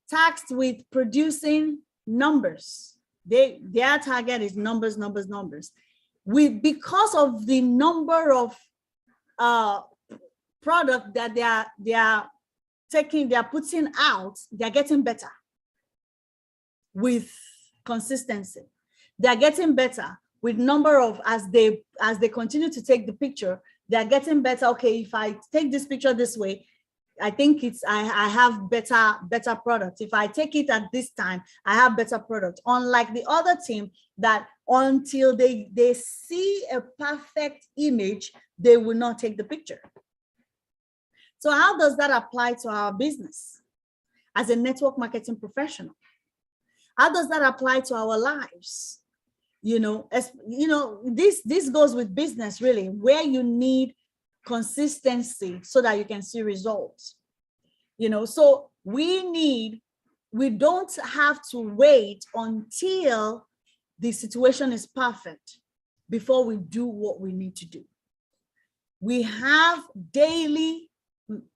tasked with producing numbers. Their target is numbers, numbers, numbers. Because of the number of product that they are putting out, they're getting better with consistency. They're getting better with number of, as they continue to take the picture, they're getting better. Okay, if I take this picture this way, I think I have better product. If I take it at this time, I have better product. Unlike the other team that until they see a perfect image, they will not take the picture. So how does that apply to our business as a network marketing professional? How does that apply to our lives? This goes with business, really, where you need consistency so that you can see results. So we don't have to wait until the situation is perfect before we do what we need to do. We have daily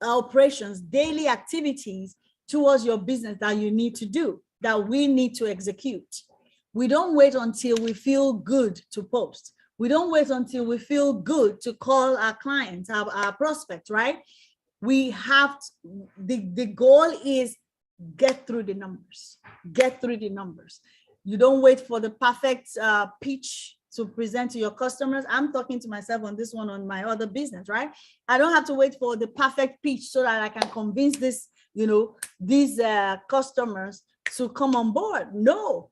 operations, daily activities towards your business that you need to do, that we need to execute. We don't wait until we feel good to post. We don't wait until we feel good to call our clients, our prospects, right? We have the goal is get through the numbers. Get through the numbers. You don't wait for the perfect pitch to present to your customers. I'm talking to myself on this one on my other business, right? I don't have to wait for the perfect pitch so that I can convince these customers to come on board. No,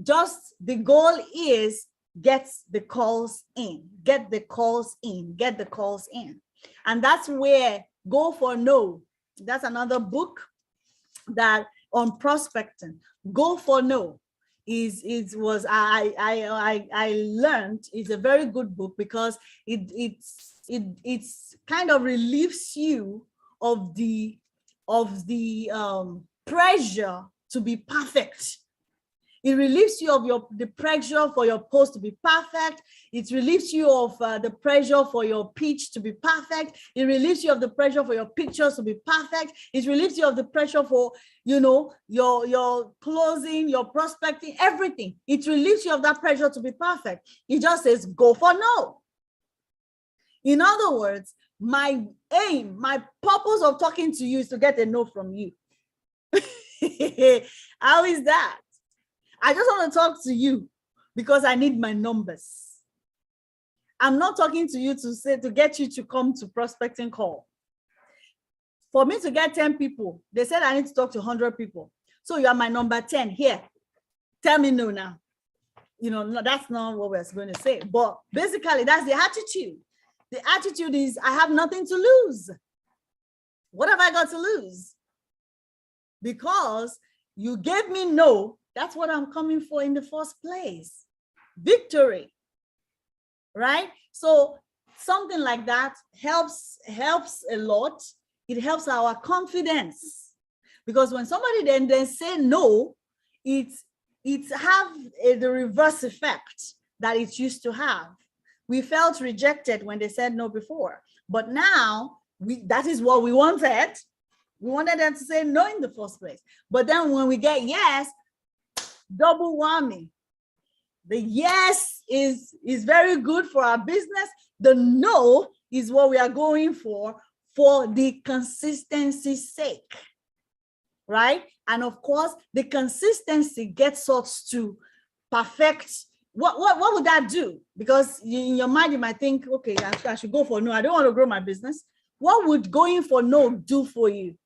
just the goal is get the calls in, get the calls in, get the calls in. And that's where Go for No, that's another book that on prospecting. Go for No I learned is a very good book because it's kind of relieves you of the pressure to be perfect. It relieves you of the pressure for your post to be perfect. It relieves you of the pressure for your pitch to be perfect. It relieves you of the pressure for your pictures to be perfect. It relieves you of the pressure for, your closing, your prospecting, everything. It relieves you of that pressure to be perfect. It just says, go for no. In other words, my aim, my purpose of talking to you is to get a no from you. How is that? I just want to talk to you because I need my numbers. I'm not talking to you to get you to come to prospecting call. For me to get 10 people, they said I need to talk to 100 people. So you are my number 10 here. Tell me no now. No, that's not what we're going to say. But basically, that's the attitude. The attitude is I have nothing to lose. What have I got to lose? Because you gave me no. That's what I'm coming for in the first place. Victory, right? So something like that helps a lot. It helps our confidence because when somebody then say no, it have the reverse effect that it used to have. We felt rejected when they said no before, but now that is what we wanted. We wanted them to say no in the first place. But then when we get yes, double whammy. The yes is very good for our business. The no is what we are going for the consistency's sake, right? And of course, the consistency gets us to perfect. What would that do? Because in your mind, you might think, okay, I should go for no. I don't want to grow my business. What would going for no do for you?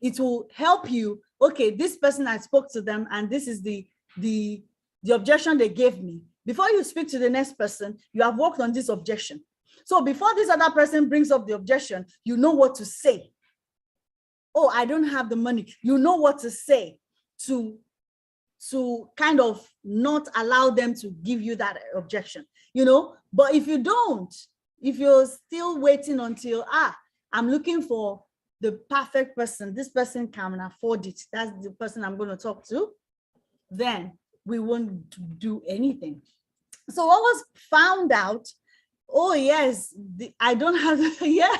It will help you. Okay, this person, I spoke to them, and this is the objection they gave me. Before you speak to the next person, you have worked on this objection. So before this other person brings up the objection, you know what to say. Oh, I don't have the money. You know what to say to kind of not allow them to give you that objection, But if you don't, if you're still waiting until, I'm looking for the perfect person, this person can afford it, that's the person I'm going to talk to, then we won't do anything. So what was found out, oh yes, I don't have, yeah,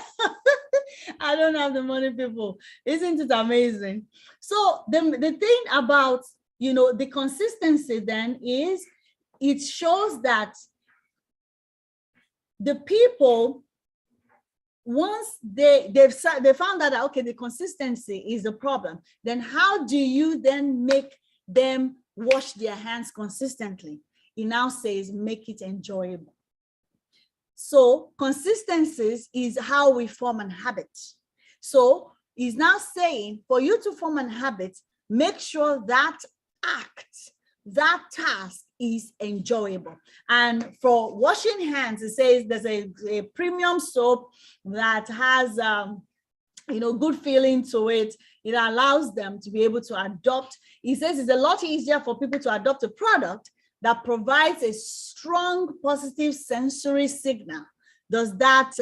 I don't have the money, people. Isn't it amazing? So the thing about, the consistency then is it shows that the people, once they found out that, okay, the consistency is the problem, then how do you then make them wash their hands consistently? It now says make it enjoyable. So consistencies is how we form an habit. So he's now saying for you to form an habit, make sure that act, that task is enjoyable. And for washing hands, it says there's a premium soap that has good feeling to it. It allows them to be able to adopt. He says it's a lot easier for people to adopt a product that provides a strong positive sensory signal. Does that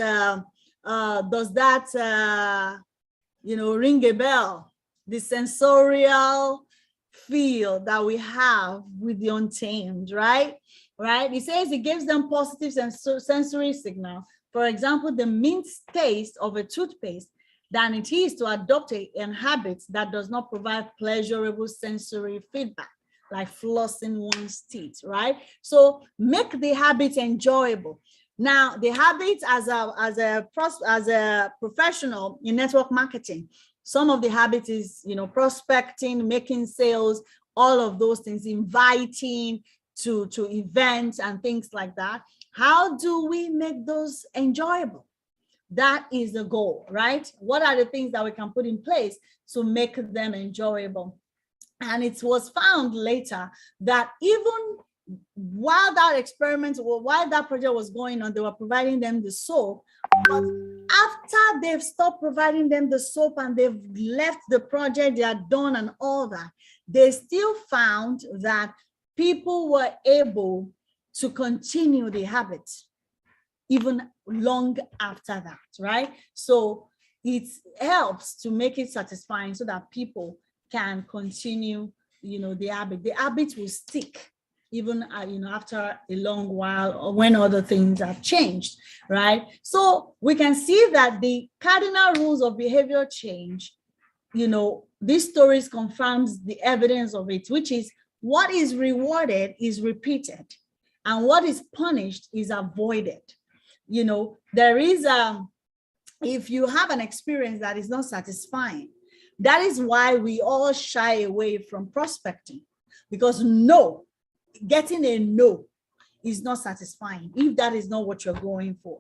ring a bell? The sensorial feel that we have with the Untamed, right? He says it gives them positive sensory signal. For example, the mint taste of a toothpaste than it is to adopt a habit that does not provide pleasurable sensory feedback, like flossing one's teeth, right? So make the habit enjoyable. Now, the habit as a professional in network marketing, some of the habits is, prospecting, making sales, all of those things, inviting to events and things like that. How do we make those enjoyable? That is the goal, right? What are the things that we can put in place to make them enjoyable? And it was found later that even while that experiment, while that project was going on, they were providing them the soap. But after they've stopped providing them the soap and they've left the project, they are done and all that, they still found that people were able to continue the habit even long after that, right? So it helps to make it satisfying so that people can continue, the habit. The habit will stick even, after a long while or when other things have changed, right? So we can see that the cardinal rules of behavior change, these stories confirms the evidence of it, which is what is rewarded is repeated and what is punished is avoided. There is if you have an experience that is not satisfying, that is why we all shy away from prospecting, because getting a no is not satisfying if that is not what you're going for,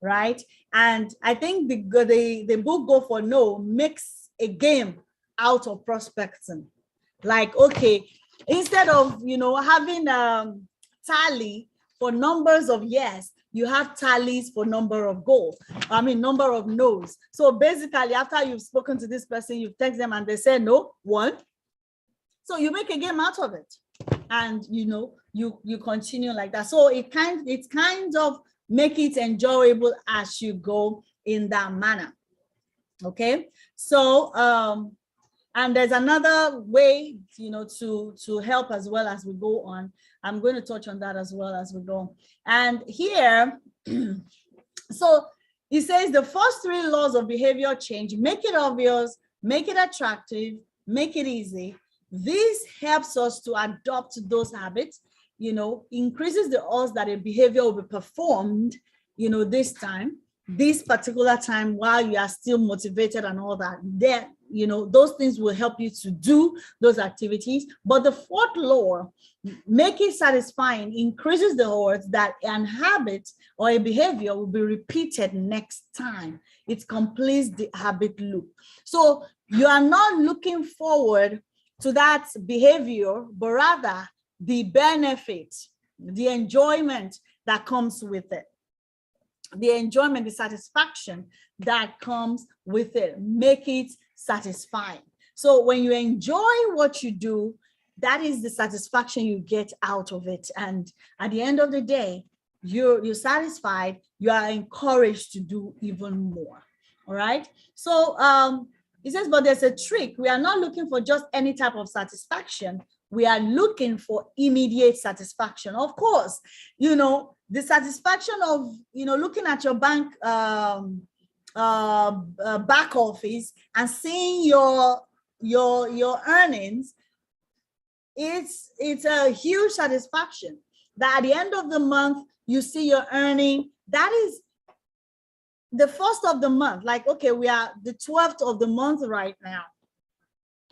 right? And I think the book Go for No makes a game out of prospecting. Like, okay, instead of having tally for numbers of yes, you have tallies for number of number of no's. So basically, after you've spoken to this person, you text them and they say no, 1. So you make a game out of it. And you continue like that. So it's kind of make it enjoyable as you go in that manner. Okay. So and there's another way, to help as well as we go on. I'm going to touch on that as well as we go. And here, so it says the first 3 laws of behavior change: make it obvious, make it attractive, make it easy. This helps us to adopt those habits, increases the odds that a behavior will be performed, this particular time while you are still motivated and all that. Then, those things will help you to do those activities. But the 4th law, make it satisfying, increases the odds that an habit or a behavior will be repeated next time. It completes the habit loop. So you are not looking forward to that behavior, but rather the benefit, the enjoyment that comes with it. The enjoyment, the satisfaction that comes with it. Make it satisfying. So when you enjoy what you do, that is the satisfaction you get out of it. And at the end of the day, you're satisfied, you are encouraged to do even more. All right. So it says, but there's a trick. We are not looking for just any type of satisfaction. We are looking for immediate satisfaction. Of course, the satisfaction of, looking at your bank back office and seeing your earnings, it's a huge satisfaction that at the end of the month you see your earning. That is the first of the month. Like, okay, we are the 12th of the month right now,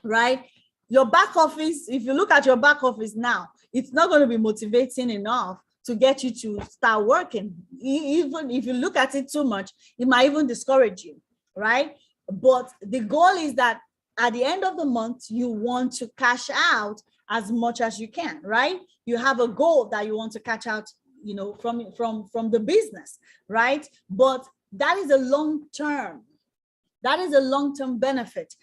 right? Your back office, if you look at your back office now, it's not going to be motivating enough to get you to start working. Even if you look at it too much, it might even discourage you, right? But the goal is that at the end of the month, you want to cash out as much as you can, right? You have a goal that you want to cash out, you know, from the business, right? But that is a long-term. That is a long-term benefit.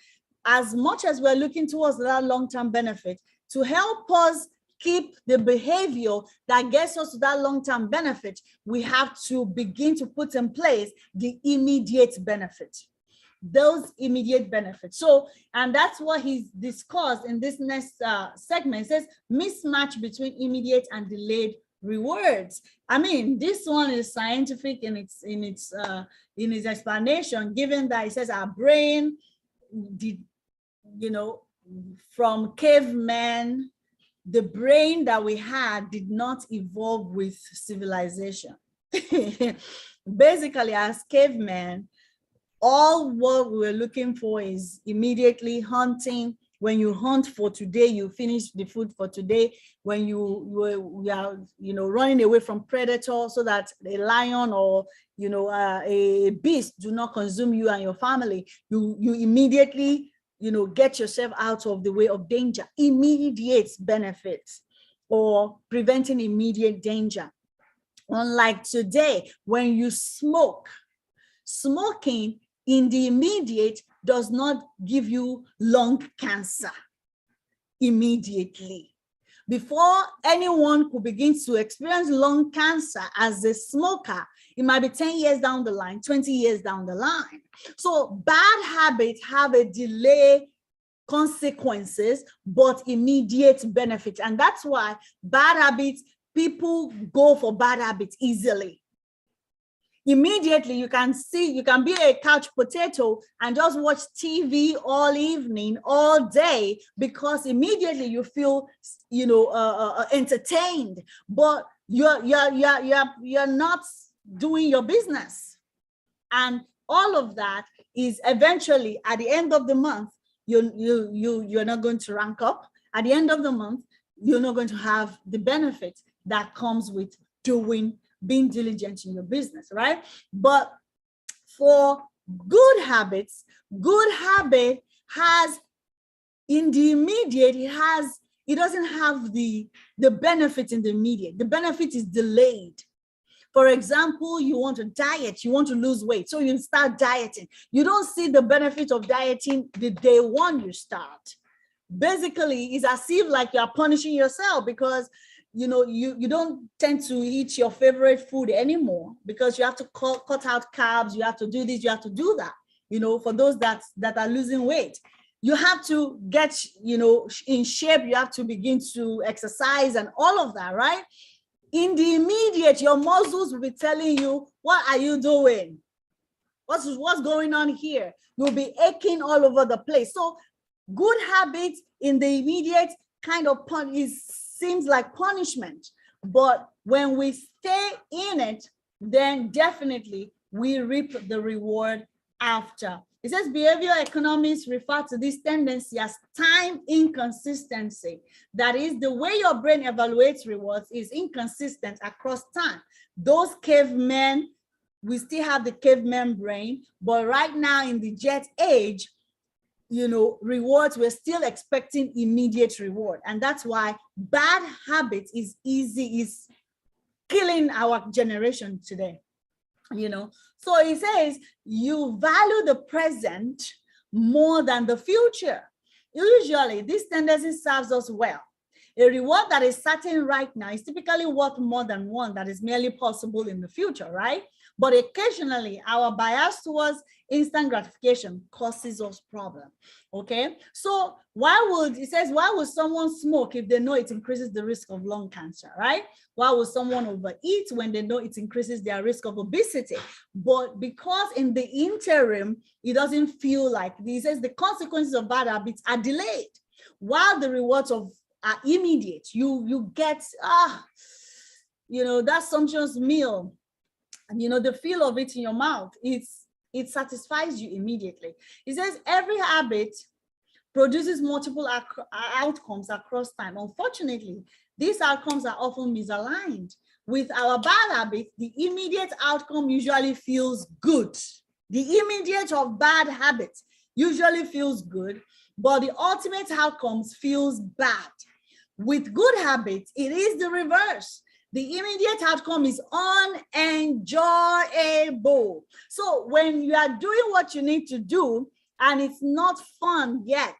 As much as we're looking towards that long-term benefit, to help us keep the behavior that gets us to that long-term benefit, we have to begin to put in place the immediate benefit, those immediate benefits. So, and that's what he's discussed in this next segment. It says mismatch between immediate and delayed rewards. I mean, this one is scientific in its explanation, given that it says our brain did, you know, from cavemen, the brain that we had did not evolve with civilization. Basically, as cavemen, all what we were looking for is immediately hunting. When you hunt for today, you finish the food for today. When you are, you know, running away from predators so that a lion or, you know, a beast do not consume you and your family, you immediately, you know, get yourself out of the way of danger, immediate benefits, or preventing immediate danger. Unlike today, when you smoke, smoking in the immediate does not give you lung cancer immediately. Before anyone could begin to experience lung cancer as a smoker, it might be 10 years down the line, 20 years down the line. So bad habits have a delay consequences, but immediate benefits. And that's why bad habits, people go for bad habits easily. Immediately, you can be a couch potato and just watch TV all evening, all day, because immediately you feel, you know, entertained, but you're not doing your business. And all of that is eventually at the end of the month, you're not going to rank up. At the end of the month, you're not going to have the benefit that comes with being diligent in your business, right? But for good habits, good habit has, in the immediate, it doesn't have the benefit in the immediate. The benefit is delayed. For example, you want to diet, you want to lose weight, so you start dieting. You don't see the benefit of dieting the day one you start. Basically, it's as if like you're punishing yourself, because you know, you don't tend to eat your favorite food anymore because you have to cut out carbs, you have to do this, you have to do that. You know, for those that are losing weight, you have to get, you know, in shape, you have to begin to exercise and all of that, right? In the immediate, your muscles will be telling you, what are you doing? What's going on here? You'll be aching all over the place. So good habits in the immediate kind of seems like punishment, but when we stay in it, then definitely we reap the reward after. It says behavioral economists refer to this tendency as time inconsistency. That is, the way your brain evaluates rewards is inconsistent across time. Those cavemen, we still have the caveman brain, but right now in the jet age, you know, rewards, we're still expecting immediate reward. And that's why bad habits is killing our generation today, you know. So it says you value the present more than the future. Usually this tendency serves us well. A reward that is certain right now is typically worth more than one that is merely possible in the future, right? But occasionally, our bias towards instant gratification causes us problem. Okay, so it says, why would someone smoke if they know it increases the risk of lung cancer, right? Why would someone overeat when they know it increases their risk of obesity? But because in the interim, it doesn't feel like this. It says the consequences of bad habits are delayed, while the rewards are immediate. You get that sumptuous meal, and the feel of it in your mouth, it satisfies you immediately. It says every habit produces multiple outcomes across time. Unfortunately, these outcomes are often misaligned. With our bad habits, the immediate outcome usually feels good. The immediate of bad habits usually feels good, but the ultimate outcomes feels bad. With good habits, it is the reverse. The immediate outcome is unenjoyable. So when you are doing what you need to do and it's not fun yet,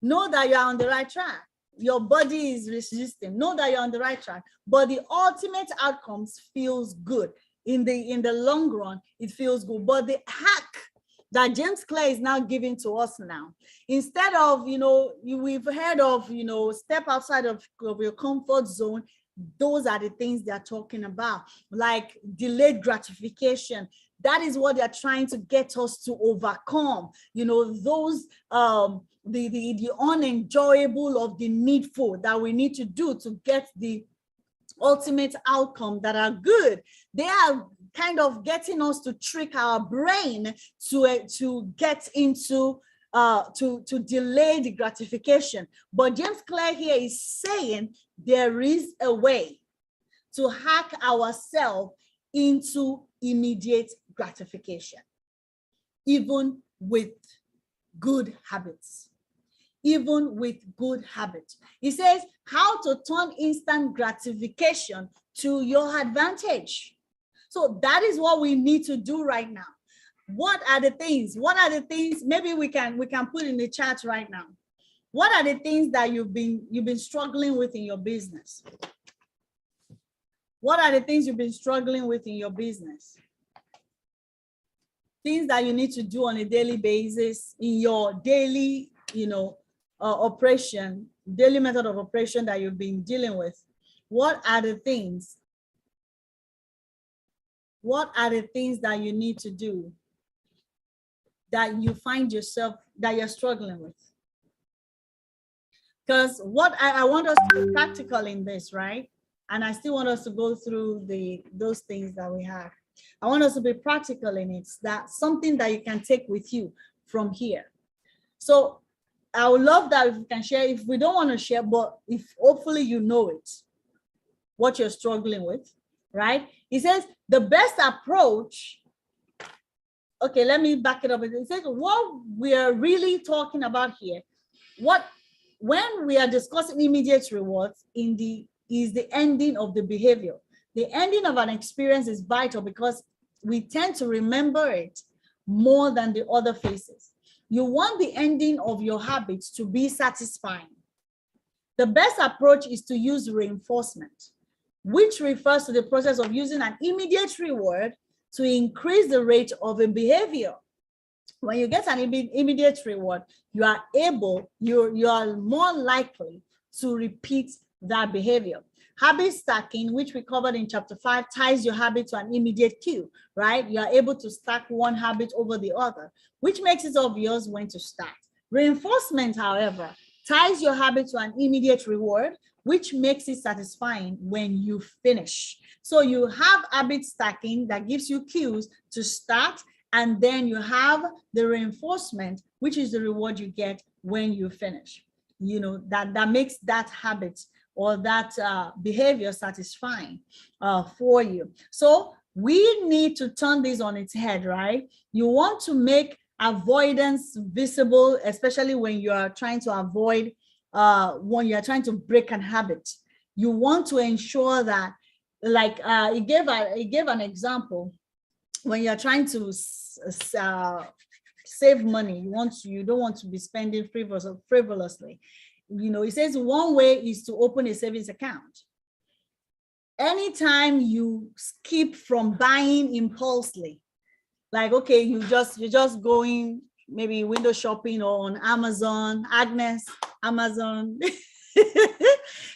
know that you're on the right track. Your body is resisting. Know that you're on the right track. But the ultimate outcomes feels good. In the long run, it feels good. But the hack that James Clear is now giving to us now, instead of, we've heard of, step outside of your comfort zone. Those are the things they're talking about, like delayed gratification. That is what they're trying to get us to overcome. Those the unenjoyable of the needful that we need to do to get the ultimate outcome that are good. They are kind of getting us to trick our brain to get into to delay the gratification. But James Clear here is saying there is a way to hack ourselves into immediate gratification, even with good habits. Even with good habits. He says how to turn instant gratification to your advantage. So that is what we need to do right now. What are the things? Maybe we can put in the chat right now. What are the things that you've been struggling with in your business? What are the things you've been struggling with in your business? Things that you need to do on a daily basis in your daily, operation, daily method of operation that you've been dealing with. What are the things? What are the things that you need to do that you find yourself that you're struggling with? Because what I want us to be practical in this, right? And I still want us to go through those things that we have. I want us to be practical in it. That's something that you can take with you from here. So I would love that if you can share. If we don't want to share, but if hopefully you know it, what you're struggling with, right? He says the best approach. Okay, let me back it up. It says what we are really talking about here, when we are discussing immediate rewards is the ending of the behavior. The ending of an experience is vital because we tend to remember it more than the other phases. You want the ending of your habits to be satisfying. The best approach is to use reinforcement, which refers to the process of using an immediate reward to increase the rate of a behavior. When you get an immediate reward, you are more likely to repeat that behavior. Habit stacking, which we covered in chapter 5, ties your habit to an immediate cue, right? You are able to stack one habit over the other, which makes it obvious when to start. Reinforcement, however, ties your habit to an immediate reward, which makes it satisfying when you finish. So you have habit stacking that gives you cues to start, and then you have the reinforcement, which is the reward you get when you finish. That makes that habit or that behavior satisfying for you. So we need to turn this on its head, right? You want to make avoidance visible, especially when you are trying to avoid, when you are trying to break an habit. You want to ensure that, like he gave an example, when you're trying to save money, you don't want to be spending frivolously. It says one way is to open a savings account. anytime you skip from buying impulsively, like, okay, you're just going maybe window shopping or on Amazon, Amazon.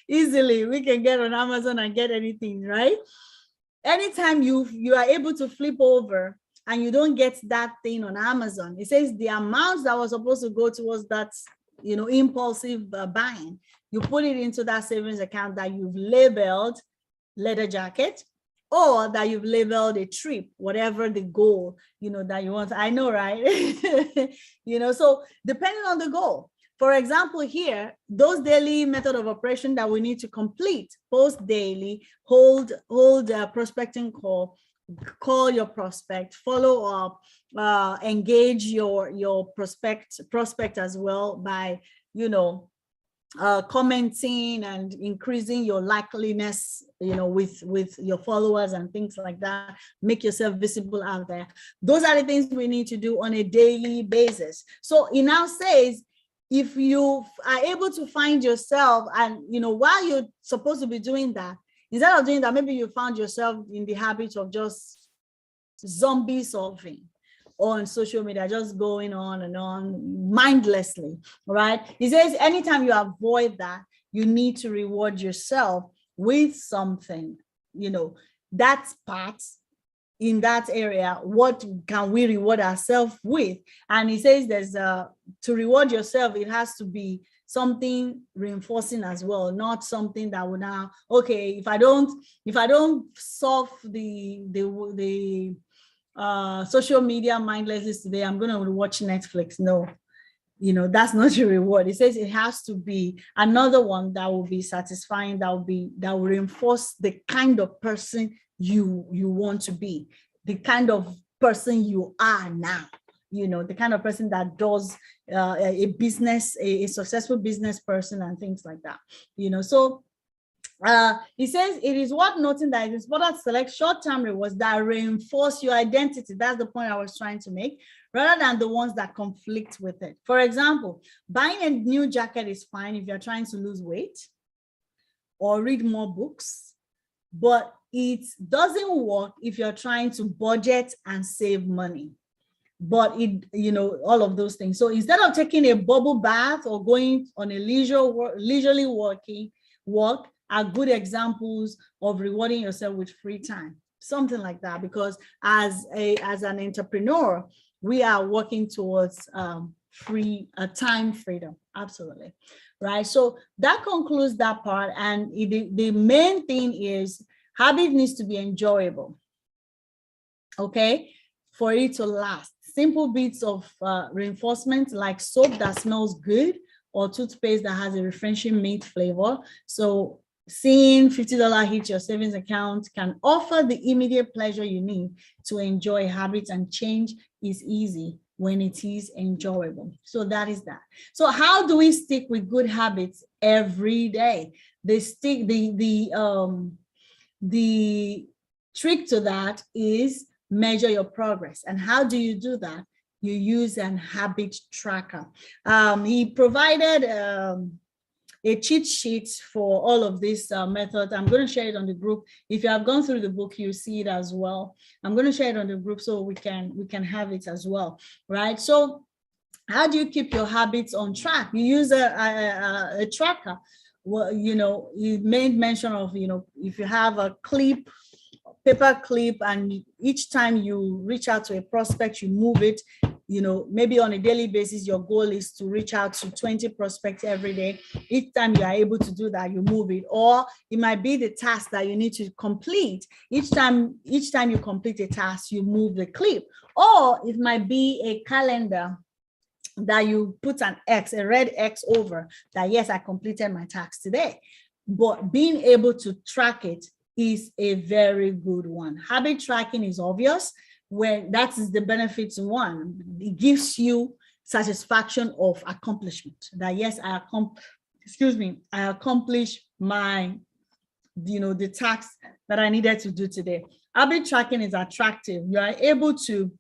Easily we can get on Amazon and get anything, right? Anytime you are able to flip over and you don't get that thing on Amazon, it says the amount that was supposed to go towards that, impulsive buying, you put it into that savings account that you've labeled leather jacket, or that you've labeled a trip, whatever the goal, that you want. I know, right? So depending on the goal. For example, here, those daily method of operation that we need to complete: post daily, hold prospecting call your prospect, follow up, engage your prospect as well by, commenting and increasing your likeliness, with your followers and things like that. Make yourself visible out there. Those are the things we need to do on a daily basis. So it now says, if you are able to find yourself, and while you're supposed to be doing that, instead of doing that, maybe you found yourself in the habit of just zombie solving on social media, just going on and on mindlessly, right? He says anytime you avoid that, you need to reward yourself with something. That's part in that area. What can we reward ourselves with? And he says there's to reward yourself, it has to be something reinforcing as well, not something that will now, okay, if I don't solve the social media mindlessly today, I'm going to watch Netflix. No, that's not your reward. It says it has to be another one that will be satisfying, that will reinforce the kind of person you want to be, the kind of person you are now, the kind of person that does a successful business person and things like that, so he says it is worth noting that it is important to select short-term rewards that reinforce your identity. That's the point I was trying to make, rather than the ones that conflict with it. For example, buying a new jacket is fine if you're trying to lose weight or read more books, but it doesn't work if you're trying to budget and save money. But all of those things. So instead of taking a bubble bath or going on a leisurely walk are good examples of rewarding yourself with free time, something like that. Because as an entrepreneur, we are working towards time freedom. Absolutely, right? So that concludes that part. And the main thing is habit needs to be enjoyable, okay, for it to last. Simple bits of reinforcement, like soap that smells good or toothpaste that has a refreshing mint flavor. So seeing $50 hit your savings account can offer the immediate pleasure you need to enjoy habits, and change is easy when it is enjoyable. So that is that. So how do we stick with good habits every day? The trick to that is measure your progress. And how do you do that? You use an habit tracker. He provided a cheat sheet for all of this method. I'm going to share it on the group. If you have gone through the book, you see it as well. I'm going to share it on the group so we can have it as well, right? So how do you keep your habits on track? You use a tracker. Well, you made mention of, if you have a paper clip, and each time you reach out to a prospect, you move it, maybe on a daily basis, your goal is to reach out to 20 prospects every day. Each time you are able to do that, you move it. Or it might be the task that you need to complete. Each time you complete a task, you move the clip. Or it might be a calendar that you put a red X over that, yes, I completed my task today. But being able to track it is a very good one. Habit tracking is obvious, where that is the benefits one. It gives you satisfaction of accomplishment, that yes, I accomplished my, the task that I needed to do today. Habit tracking is attractive. You are able to,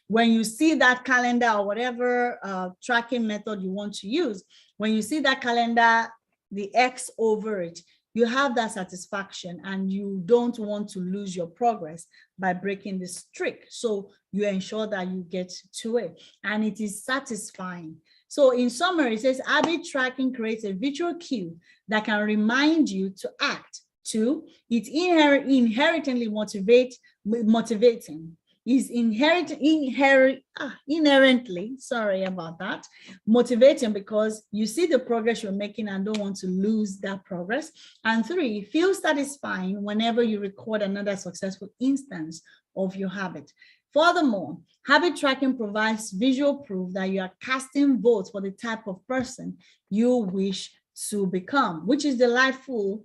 when you see that calendar or whatever tracking method you want to use, when you see that calendar, the X over it, you have that satisfaction and you don't want to lose your progress by breaking the streak. So you ensure that you get to it and it is satisfying. So in summary, it says habit tracking creates a visual cue that can remind you to act. 2, it's inherently motivating. Is inherently, sorry about that, motivating because you see the progress you're making and don't want to lose that progress. And 3, it feels satisfying whenever you record another successful instance of your habit. Furthermore, habit tracking provides visual proof that you are casting votes for the type of person you wish to become, which is delightful.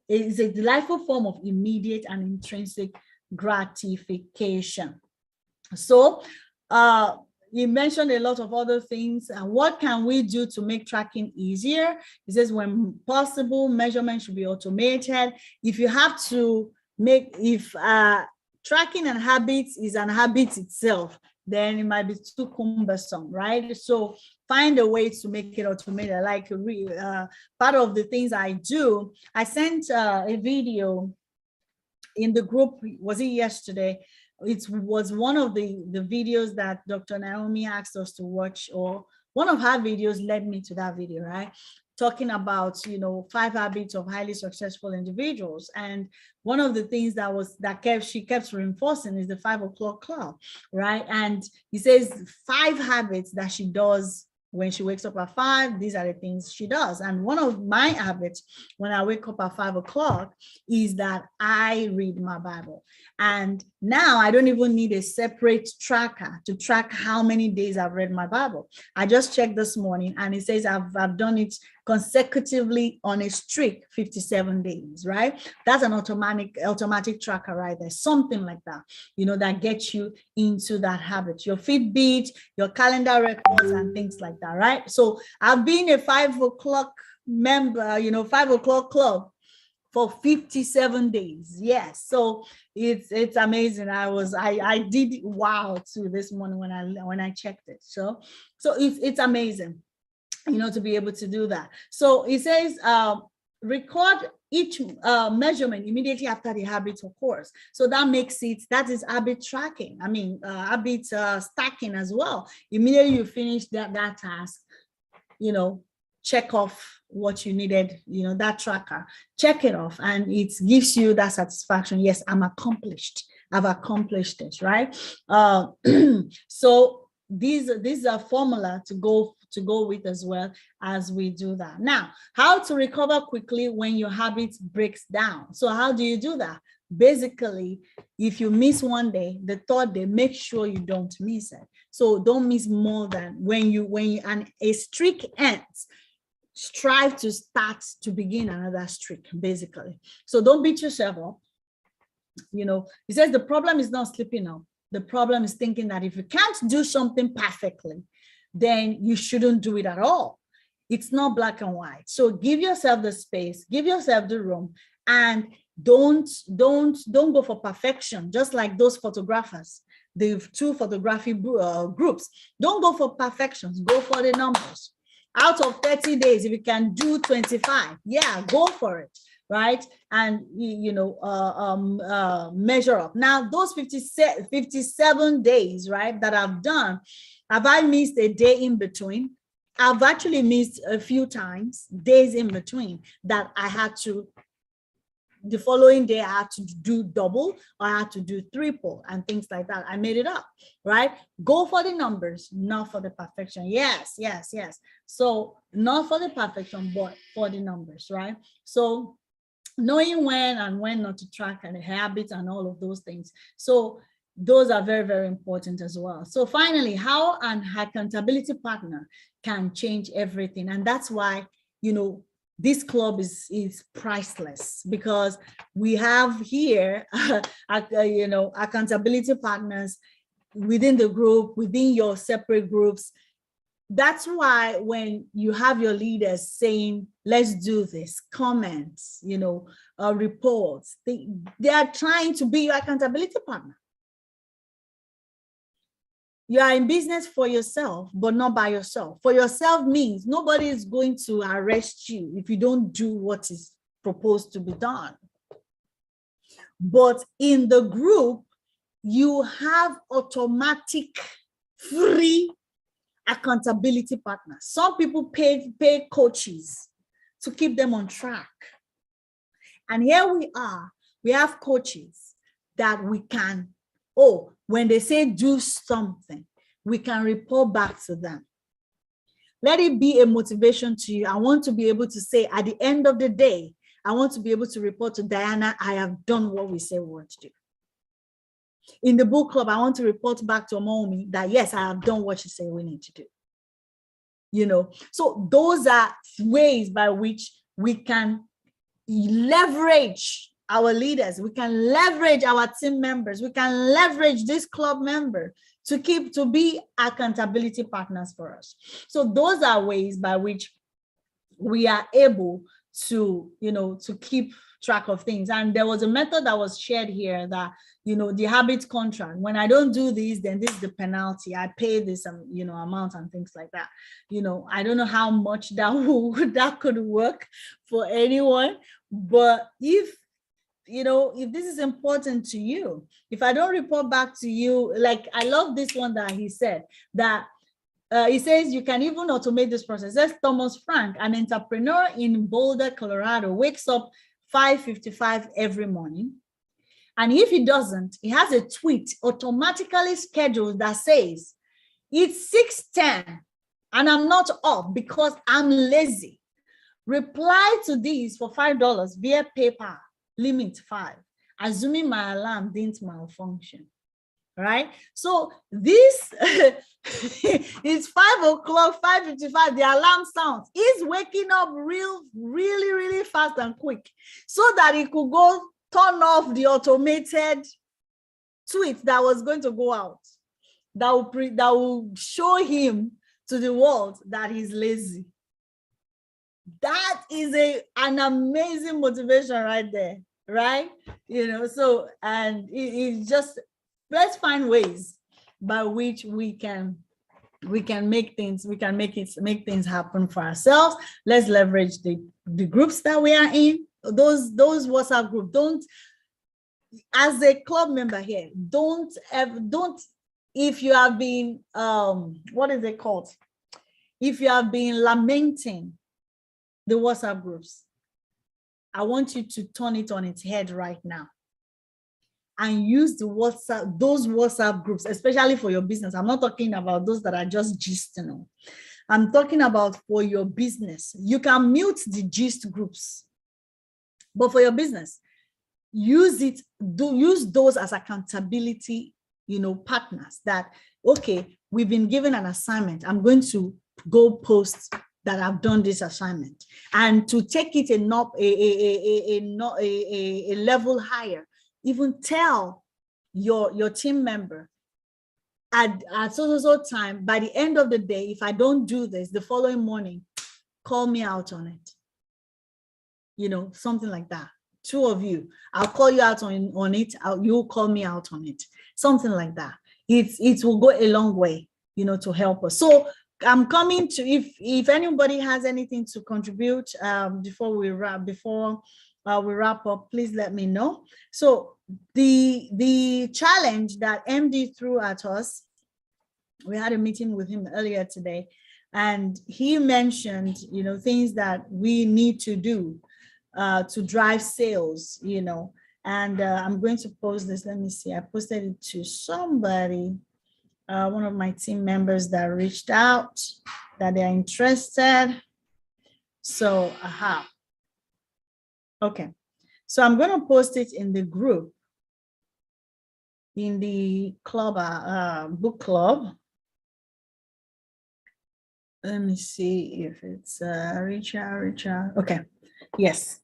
It is a delightful form of immediate and intrinsic gratification. So you mentioned a lot of other things. And what can we do to make tracking easier? It says when possible, measurement should be automated. If you have to make, if tracking and habits is an habit itself, then it might be too cumbersome, right? So find a way to make it automated. Like part of the things I do, I sent a video in the group, was it yesterday? It was one of the videos that Dr. Naomi asked us to watch, or one of her videos led me to that video, right? Talking about, 5 habits of highly successful individuals. And one of the things she kept reinforcing is the 5 o'clock club, right? And he says 5 habits that she does when she wakes up at 5, these are the things she does. And one of my habits when I wake up at 5 o'clock is that I read my Bible. And now I don't even need a separate tracker to track how many days I've read my Bible. I just checked this morning and it says I've done it consecutively on a streak, 57 days, right? That's an automatic tracker right there, something like that, that gets you into that habit. Your Fitbit, your calendar records and things like that, right? So I've been a 5 o'clock member, 5 o'clock club for 57 days. Yes. So it's amazing. I did wow too this morning when I checked it. So it's amazing, to be able to do that. So it says record each measurement immediately after the habit occurs. So that is habit tracking. I mean, habit stacking as well. Immediately you finish that task, check off what you needed, that tracker, check it off, and it gives you that satisfaction. Yes, I've accomplished it, right? So these are formula to go with as well as we do that. Now, how to recover quickly when your habit breaks down. So how do you do that? Basically, if you miss one day, the third day, make sure you don't miss it. So don't miss more than when and a streak ends, strive to begin another streak, basically. So don't beat yourself up. He says the problem is not slipping up. The problem is thinking that if you can't do something perfectly, then you shouldn't do it at all. It's not black and white. So give yourself the space, give yourself the room, and don't go for perfection. Just like those photographers, the 2 photography groups, don't go for perfections, go for the numbers. Out of 30 days, if you can do 25, yeah, go for it, right? And measure up. Now, those 57 days, right, that I've done, have I missed a day in between? I've actually missed a few times, days in between, that I had to, the following day, I had to do double, or I had to do triple and things like that. I made it up, right? Go for the numbers, not for the perfection. Yes. So not for the perfection, but for the numbers, right? So knowing when and when not to track and the habits and all of those things. So those are very, very important as well. So finally, how an accountability partner can change everything. And that's why, this club is priceless, because we have here, accountability partners within the group, within your separate groups. That's why when you have your leaders saying, let's do this, comments, reports, they are trying to be your accountability partner. You are in business for yourself, but not by yourself. For yourself means nobody is going to arrest you if you don't do what is proposed to be done. But in the group, you have automatic free accountability partners. Some people pay coaches to keep them on track. And here we are, we have coaches that we can, when they say do something, we can report back to them. Let it be a motivation to you. I want to be able to say at the end of the day, I want to be able to report to Diana, I have done what we say we want to do. In the book club, I want to report back to Omomi that yes, I have done what she said we need to do. You know, so those are ways by which we can leverage our leaders, we can leverage our team members, we can leverage this club member to be accountability partners for us. So those are ways by which we are able to, you know, to keep track of things. And there was a method that was shared here that, you know, the habit contract, when I don't do this, then this is the penalty. I pay this, you know, amount and things like that. You know, I don't know how much that could work for anyone, but if, you know, if this is important to you, if I don't report back to you, like I love this one that he said that he says you can even automate this process. That's Thomas Frank, an entrepreneur in Boulder, Colorado, wakes up 5:55 every morning. And if he doesn't, he has a tweet automatically scheduled that says, it's 6:10 and I'm not up because I'm lazy. Reply to these for $5 via PayPal, limit 5, assuming my alarm didn't malfunction. Right? So this is 5 o'clock, 5:55, the alarm sounds. He's waking up really fast and quick so that he could go turn off the automated tweet that was going to go out that will show him to the world that he's lazy. That is an amazing motivation right there, right? You know, so, and it's just, let's find ways by which we can make things happen for ourselves. Let's leverage the groups that we are in, those WhatsApp group. Don't, as a club member here, don't, if you have been what is it called, if you have been lamenting the WhatsApp groups, I want you to turn it on its head right now and use those WhatsApp groups, especially for your business. I'm not talking about those that are just gisting. I'm talking about for your business. You can mute the gist groups, but for your business, use those as accountability, you know, partners that, okay, we've been given an assignment. I'm going to go post that I've done this assignment, and to take it a level higher. Even tell your team member at so time, by the end of the day, if I don't do this, the following morning, call me out on it. You know, something like that. 2 of you, I'll call you out on it. You'll call me out on it. Something like that. It will go a long way, you know, to help us. So I'm coming to, if anybody has anything to contribute before we wrap up, please let me know. So the challenge that MD threw at us, we had a meeting with him earlier today, and he mentioned, you know, things that we need to do to drive sales, you know, and I'm going to post this. Let me see. I posted it to somebody, one of my team members that reached out that they're interested. So, okay. So I'm going to post it in the group, in the club, book club. Let me see if it's Richard. Okay. Yes.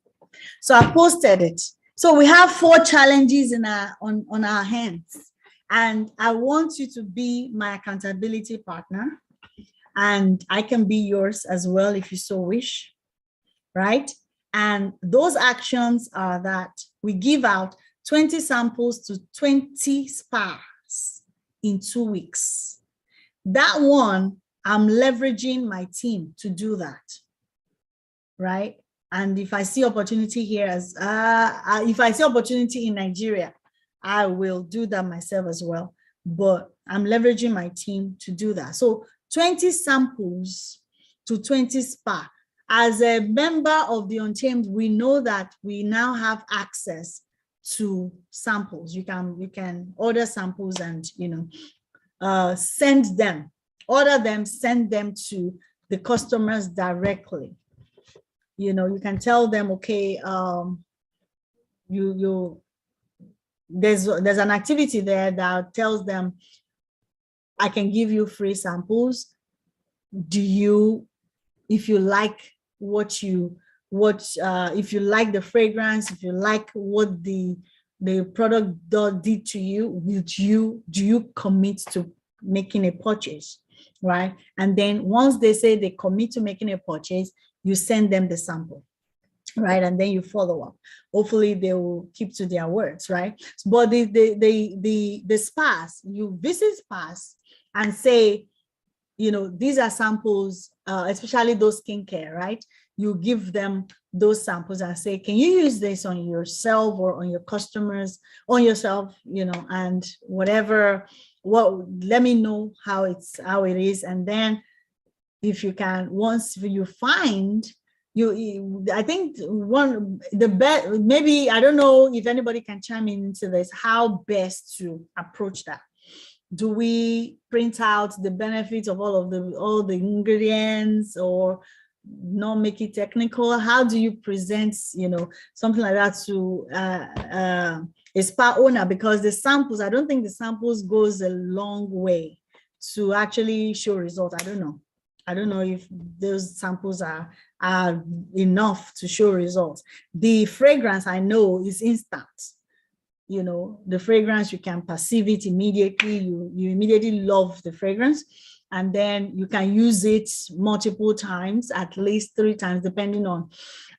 So I posted it. So we have 4 challenges on our hands, and I want you to be my accountability partner, and I can be yours as well if you so wish, right? And those actions are that we give out 20 samples to 20 spas in 2 weeks. That one, I'm leveraging my team to do that, right? And if I see opportunity here, if I see opportunity in Nigeria, I will do that myself as well. But I'm leveraging my team to do that. So 20 samples to 20 spa. As a member of the Untamed, we know that we now have access to samples. You can order samples and send them, order them, send them to the customers directly. You can tell them, okay, there's an activity there that tells them, I can give you free samples. If you like if you like the fragrance, if you like what the product did to you, do you commit to making a purchase, right? And then once they say they commit to making a purchase, you send them the sample, right? And then you follow up. Hopefully they will keep to their words, right? But the spas, you visit spas and say, these are samples, especially those skincare, right? You give them those samples and say, can you use this on yourself or on your customers, on yourself, and whatever, let me know how it is. And then if you can, once you find, I think the best, maybe, I don't know if anybody can chime into this, how best to approach that. Do we print out the benefits of all the ingredients, or not make it technical? How do you present, something like that to a spa owner? Because the samples, I don't think the samples goes a long way to actually show results. I don't know if those samples are enough to show results. The fragrance, I know, is instant. The fragrance, you can perceive it immediately. You immediately love the fragrance, and then you can use it multiple times, at least 3 times, depending on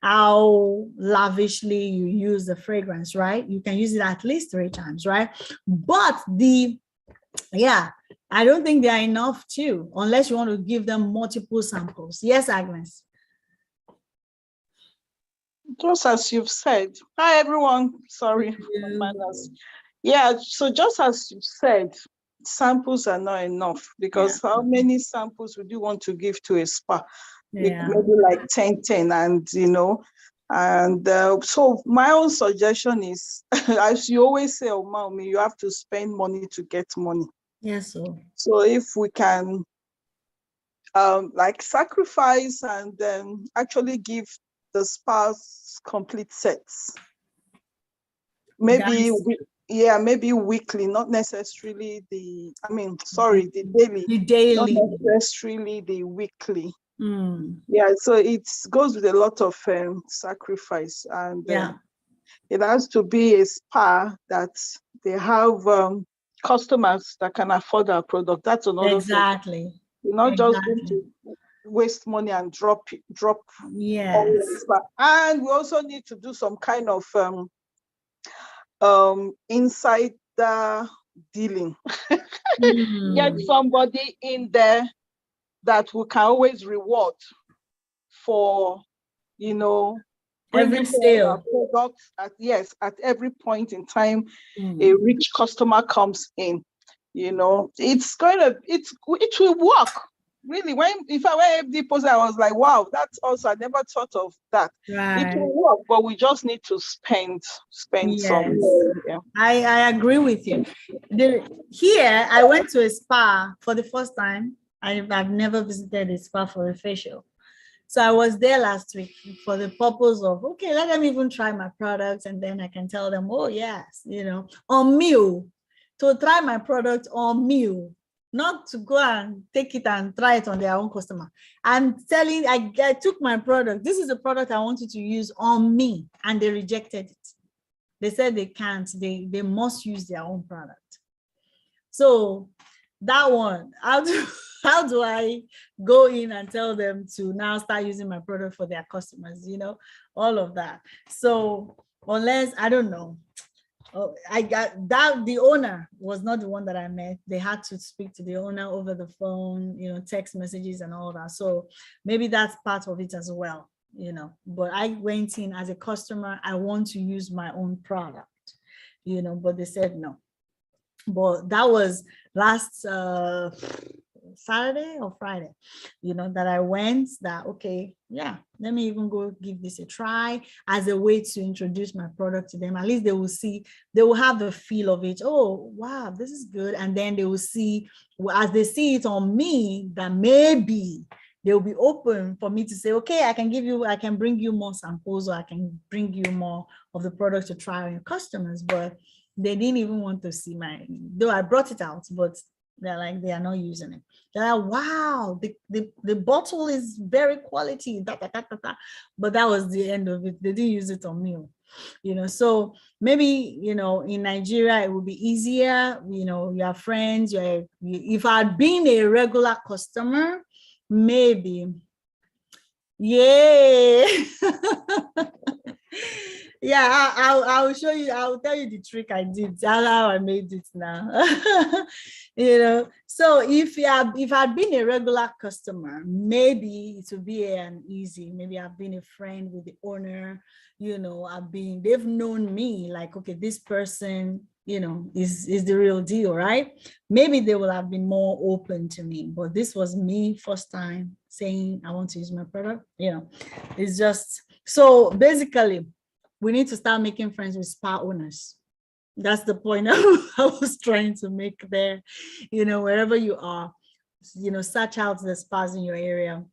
how lavishly you use the fragrance, right? You can use it at least 3 times, right? But I don't think they are enough too, unless you want to give them multiple samples. Yes, Agnes. Just as you've said. Hi, everyone. Sorry. Yeah, so just as you said, samples are not enough, because how many samples would you want to give to a spa? Maybe like 10, and so my own suggestion is, as you always say, Mommy, you have to spend money to get money. Yes. So if we can like sacrifice and then actually give the spas complete sets, maybe weekly, not necessarily the daily, not necessarily the weekly. So it goes with a lot of sacrifice, and it has to be a spa that they have customers that can afford our product. That's another thing. You're not just going to waste money and drop. Yes. And we also need to do some kind of insider dealing. Get somebody in there that we can always reward for, every sale products at every point in time. A rich customer comes in, it will work. Really, when FD posted, I was like, wow, that's also, I never thought of that. Right. It will work, but we just need to spend some. Yeah. I agree with you. Here, I went to a spa for the first time. I've never visited a spa for a facial. So I was there last week for the purpose of, okay, let them even try my products, and then I can tell them, oh yes, on me, to try my product on me, not to go and take it and try it on their own customer. I'm telling, I took my product. This is the product I wanted to use on me, and they rejected it. They said they can't, they must use their own product. So that one, how do I go in and tell them to now start using my product for their customers, all of that. So unless, I don't know, I got that, the owner was not the one that I met. They had to speak to the owner over the phone, text messages and all that. So maybe that's part of it as well. you know, but I went in as a customer, I want to use my own product, you know, but they said no. But that was last Saturday or Friday, you know, that I went that, okay, yeah, let me even go give this a try as a way to introduce my product to them. At least they will see, they will have the feel of it. Oh, wow, this is good. And then they will see, as they see it on me, that maybe they'll be open for me to say, okay, I can bring you more samples, or I can bring you more of the product to try on your customers. But they didn't even want to see though I brought it out, but they're like, they are not using it. They're like, wow, the bottle is very quality, da, da, da, da, da. But that was the end of it. They didn't use it on me, you know. So maybe, you know, in Nigeria, it would be easier, you know, your friends, if I'd been a regular customer, maybe, yeah. Yeah, I'll show you, I'll tell you the trick I did, how I made it now. You know, so if I'd been a regular customer, maybe it would be an easy, maybe I've been a friend with the owner, you know, they've known me, like, okay, this person, you know, is the real deal, right? Maybe they will have been more open to me, but this was me first time saying I want to use my product, you know. It's just, so basically we need to start making friends with spa owners. That's the point I was trying to make there. You know, wherever you are, you know, search out the spas in your area,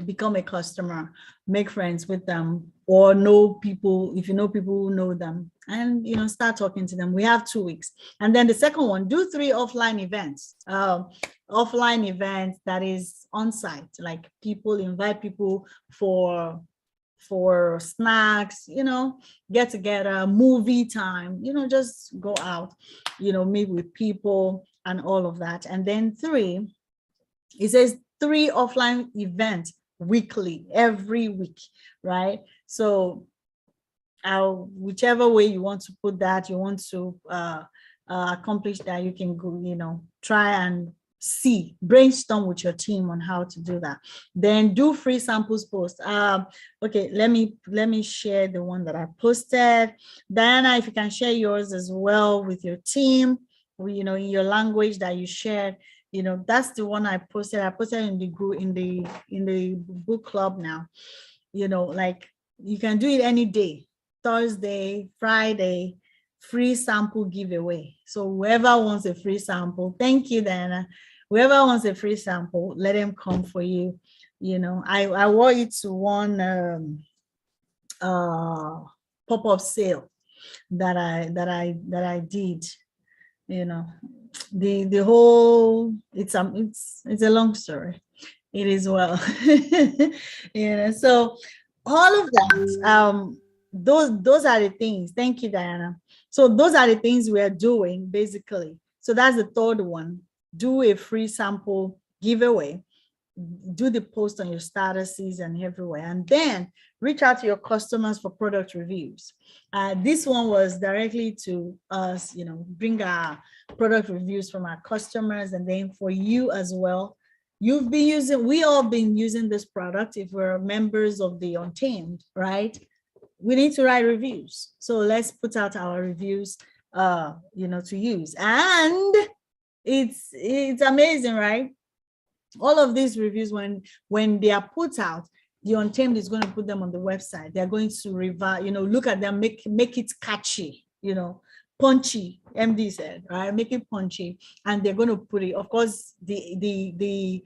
become a customer, make friends with them, or know people, if you know people who know them, and, you know, start talking to them. We have 2 weeks. And then the second one, do 3 offline events. Offline events that is on site, like invite people for snacks, you know, get together, movie time, you know, just go out, you know, meet with people and all of that. And then 3, it says 3 offline events weekly, every week, right? So whichever way you want to put that, you want to accomplish that, you can go, you know, try and brainstorm with your team on how to do that. Then do free samples post. Okay, let me share the one that I posted. Diana, if you can share yours as well with your team, you know, in your language that you shared, you know, that's the one I posted in the group, in the book club now. You know, like, you can do it any day, Thursday, Friday, free sample giveaway. So whoever wants a free sample, thank you, Diana. Whoever wants a free sample, let them come for you. You know, I wore it to one pop-up sale that I did. You know, the whole, it's a long story. It is well. You know, so all of that, those are the things. Thank you, Diana. So those are the things we are doing, basically. So that's the third one. Do a free sample giveaway. Do the post on your statuses and everywhere, and then reach out to your customers for product reviews. This one was directly to us, you know, bring our product reviews from our customers, and then for you as well. We all been using this product. If we're members of the Untamed, right? We need to write reviews. So let's put out our reviews, you know, to use. And it's amazing, right? All of these reviews, when they are put out, the Untamed is going to put them on the website. They're going to revise, you know, look at them, make it catchy, you know, punchy, MD said, right? Make it punchy, and they're going to put it, of course, the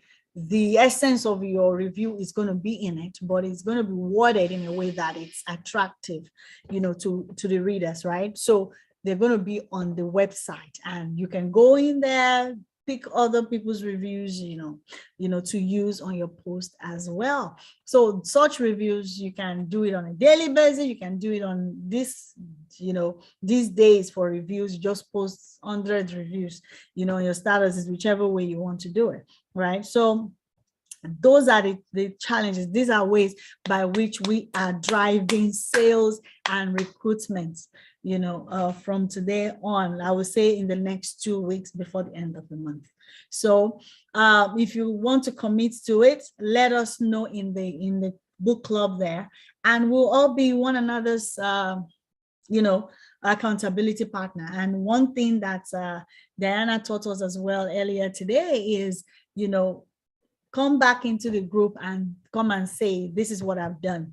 essence of your review is going to be in it, but it's going to be worded in a way that it's attractive, you know, to the readers, right? So they're going to be on the website, and you can go in there, pick other people's reviews, you know, to use on your post as well. So such reviews, you can do it on a daily basis. You can do it on this, you know, these days for reviews. You just post 100 reviews, you know, your status, whichever way you want to do it, right? So those are the challenges. These are ways by which we are driving sales and recruitment, you know, from today on. I would say in the next 2 weeks before the end of the month. So if you want to commit to it, let us know in the book club there, and we'll all be one another's, accountability partner. And one thing that Diana taught us as well earlier today is, come back into the group and come and say, this is what I've done.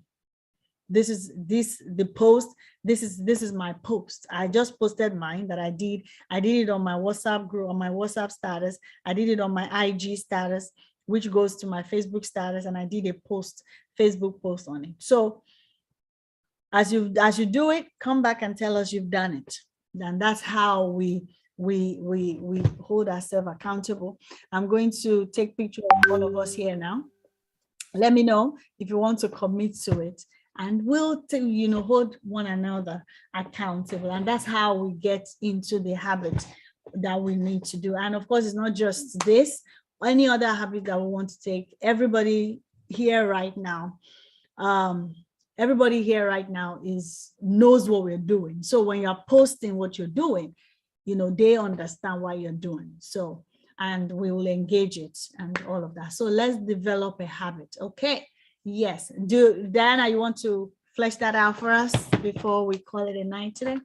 This is the post. This is my post. I just posted mine that I did. I did it on my WhatsApp group, on my WhatsApp status. I did it on my IG status, which goes to my Facebook status, and I did a Facebook post on it. So as you do it, come back and tell us you've done it. And that's how we hold ourselves accountable. I'm going to take pictures of all of us here now. Let me know if you want to commit to it, and we'll hold one another accountable. And that's how we get into the habit that we need to do. And of course, it's not just this, any other habit that we want to take. Everybody here right now, knows what we're doing. So when you're posting what you're doing, they understand what you're doing. So, and we will engage it and all of that. So let's develop a habit. Okay. Yes. Diana, you want to flesh that out for us before we call it a night today?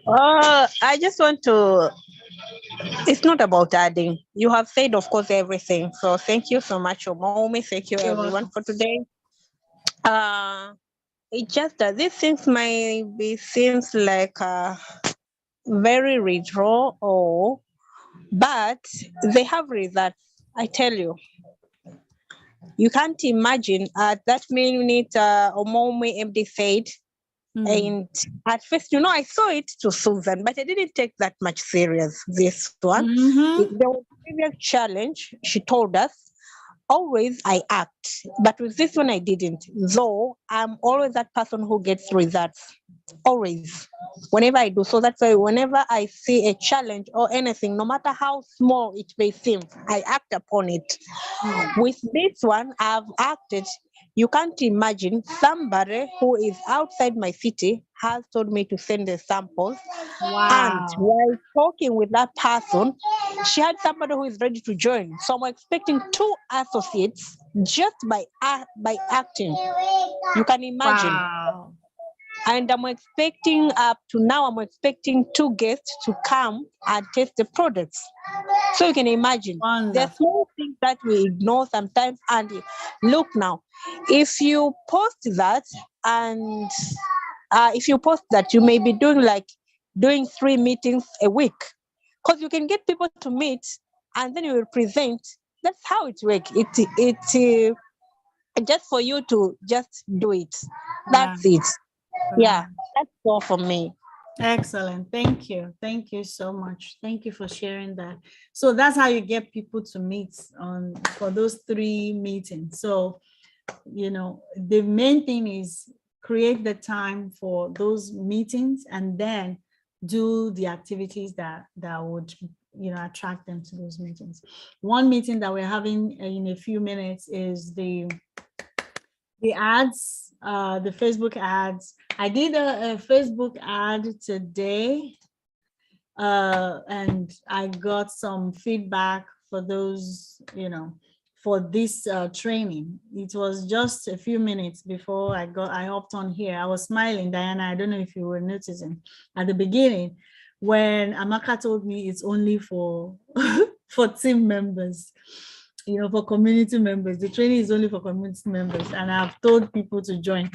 I just want to, it's not about adding. You have said, of course, everything. So thank you so much, Omomi. Thank you, everyone, for today. It just that these things seems like very retro, but they have results. I tell you, you can't imagine at that minute Omomi MD said. And at first, I saw it to Susan, but I didn't take that much serious, this one. There was a previous challenge, she told us, always I act, but with this one I didn't, though I'm always that person who gets results, always, whenever I do. So that's why whenever I see a challenge or anything, no matter how small it may seem, I act upon it. With this one, I've acted. You can't imagine, somebody who is outside my city has told me to send the samples. Wow. And while talking with that person, she had somebody who is ready to join. So I'm expecting 2 associates just by acting. You can imagine. Wow. And I'm expecting up to now, I'm expecting 2 guests to come and test the products. So you can imagine. Wonderful. There's small things that we ignore sometimes. And look now, if you post that, and you may be doing 3 meetings a week, because you can get people to meet and then you will present. That's how it works. It just for you to just do it. That's it. Yeah, that's all for me. Excellent. Thank you. Thank you so much. Thank you for sharing that. So that's how you get people to meet for those 3 meetings. So, the main thing is create the time for those meetings and then do the activities that would, attract them to those meetings. One meeting that we're having in a few minutes is the ads, the Facebook ads. I did a Facebook ad today, and I got some feedback for those, for this training. It was just a few minutes before I hopped on here. I was smiling, Diana. I don't know if you were noticing at the beginning when Amaka told me it's only for for team members. For community members. The training is only for community members, and I've told people to join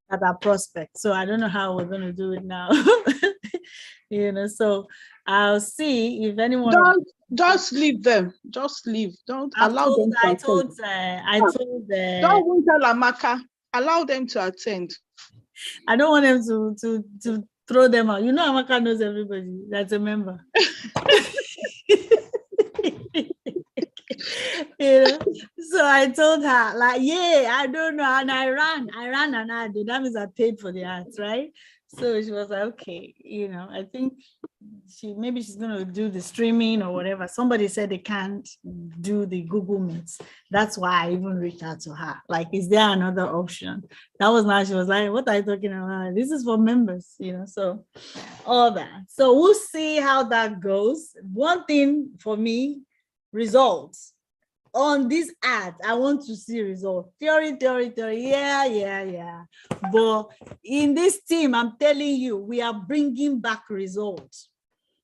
at our prospect. So I don't know how we're going to do it now. So I'll see if anyone. Don't just leave them. Just leave. Don't allow them to attend. Don't tell Amaka. Allow them to attend. I don't want them to throw them out. Amaka knows everybody that's a member. So I told her, I don't know, and I ran an ad. That means I paid for the ads, right? So she was like, okay, I think she's gonna do the streaming or whatever. Somebody said they can't do the Google Meets. That's why I even reached out to her. Like, is there another option? That was now she was like, what are you talking about? This is for members, so all that. So we'll see how that goes. One thing for me, results. on this ad, I want to see results. Theory. Yeah. But in this team, I'm telling you, we are bringing back results.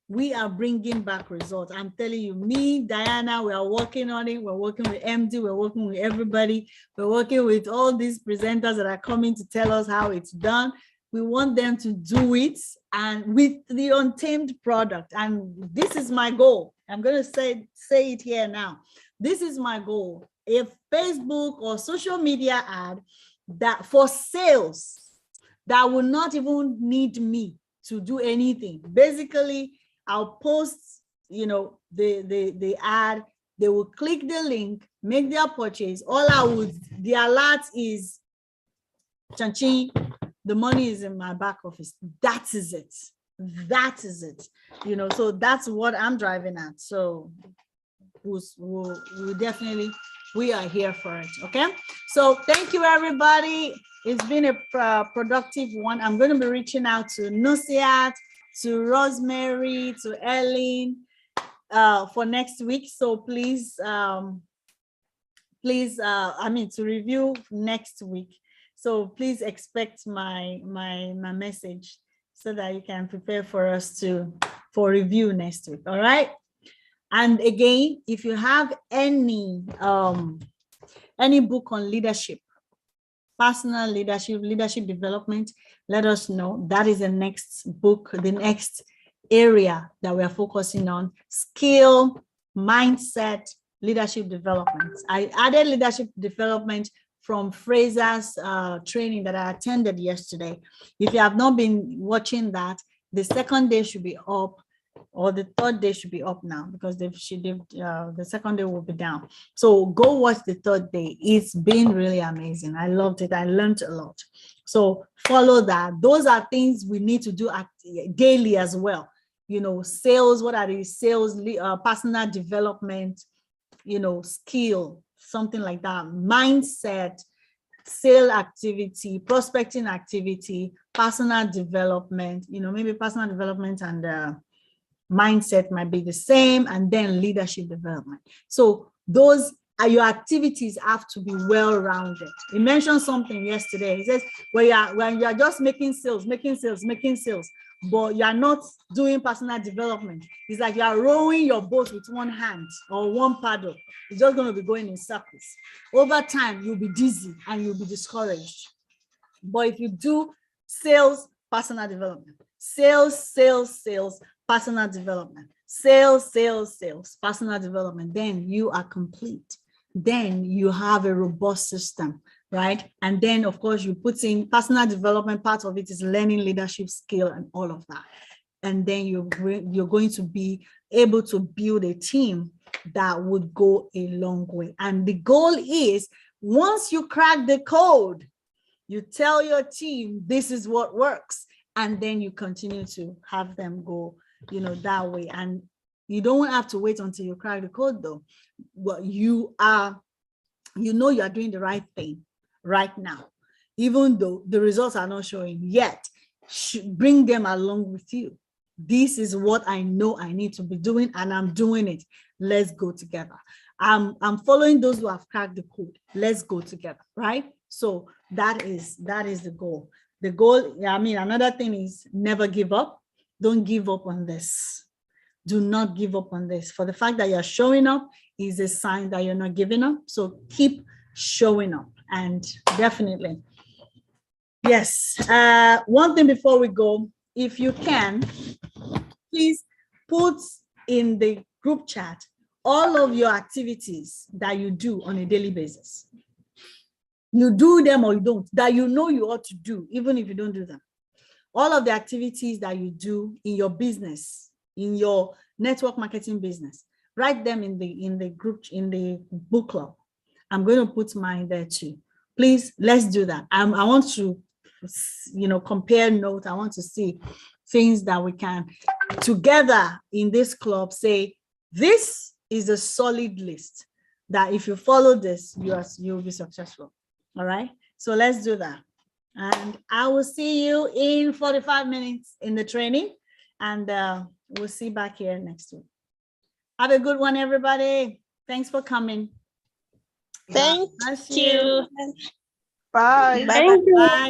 We are bringing back results. I'm telling you, me, Diana, we are working on it. We're working with MD. We're working with everybody. We're working with all these presenters that are coming to tell us how it's done. We want them to do it and with the Untamed product. And this is my goal. I'm going to say it here now. This is my goal. A Facebook or social media ad that for sales that will not even need me to do anything. Basically, I'll post, the ad. They will click the link, make their purchase. The alert is, Chanchi, the money is in my back office. That is it. So that's what I'm driving at. So we'll definitely, we are here for it. Okay. So thank you, everybody. It's been a productive one. I'm going to be reaching out to Nusiat, to Rosemary, to Ellen for next week. So please, to review next week. So please expect my message so that you can prepare for us for review next week. All right. And again, if you have any book on leadership, personal leadership development, let us know. That is the next book, the next area that we are focusing on. Skill, mindset, leadership development. I added leadership development from Fraser's training that I attended yesterday. If you have not been watching that, the second day should be up, or the third day should be up now, because the second day will be down. So go watch the third day. It's been really amazing. I loved it. I learned a lot. So follow that. Those are things we need to do daily as well. Sales, what are the sales, personal development, skill, something like that, mindset, sale activity, prospecting activity, personal development, maybe personal development and mindset might be the same, and then leadership development. So those are your activities, have to be well-rounded. He mentioned something yesterday. He says, when you are just making sales, but you are not doing personal development, it's like you are rowing your boat with one hand or one paddle. It's just going to be going in circles. Over time, you'll be dizzy and you'll be discouraged. But if you do sales, personal development, sales, personal development, sales, personal development, then you are complete. Then you have a robust system, right? And then, of course, you put in personal development. Part of it is learning leadership skill and all of that. And then you're going to be able to build a team that would go a long way. And the goal is, once you crack the code, you tell your team this is what works, and then you continue to have them go, that way. And you don't have to wait until you crack the code, though. Well, you are doing the right thing right now, even though the results are not showing yet. Bring them along with you. This is what I know I need to be doing, and I'm doing it. Let's go together. I'm following those who have cracked the code. Let's go together, right? So that is the goal. The goal, another thing is never give up. Don't give up on this. Do not give up on this. For the fact that you're showing up is a sign that you're not giving up. So keep showing up, and definitely. Yes. One thing before we go, if you can, please put in the group chat all of your activities that you do on a daily basis. You do them or you don't, that you ought to do, even if you don't do them. All of the activities that you do in your business, in your network marketing business, write them in the group, in the book club. I'm going to put mine there too. Please, let's do that. I want to, compare notes. I want to see things that we can together in this club say, this is a solid list that if you follow this, you'll be successful. All right. So let's do that. And I will see you in 45 minutes in the training, and we'll see you back here next week. Have a good one, everybody. Thanks for coming. Thank you. Bye. Bye. Bye.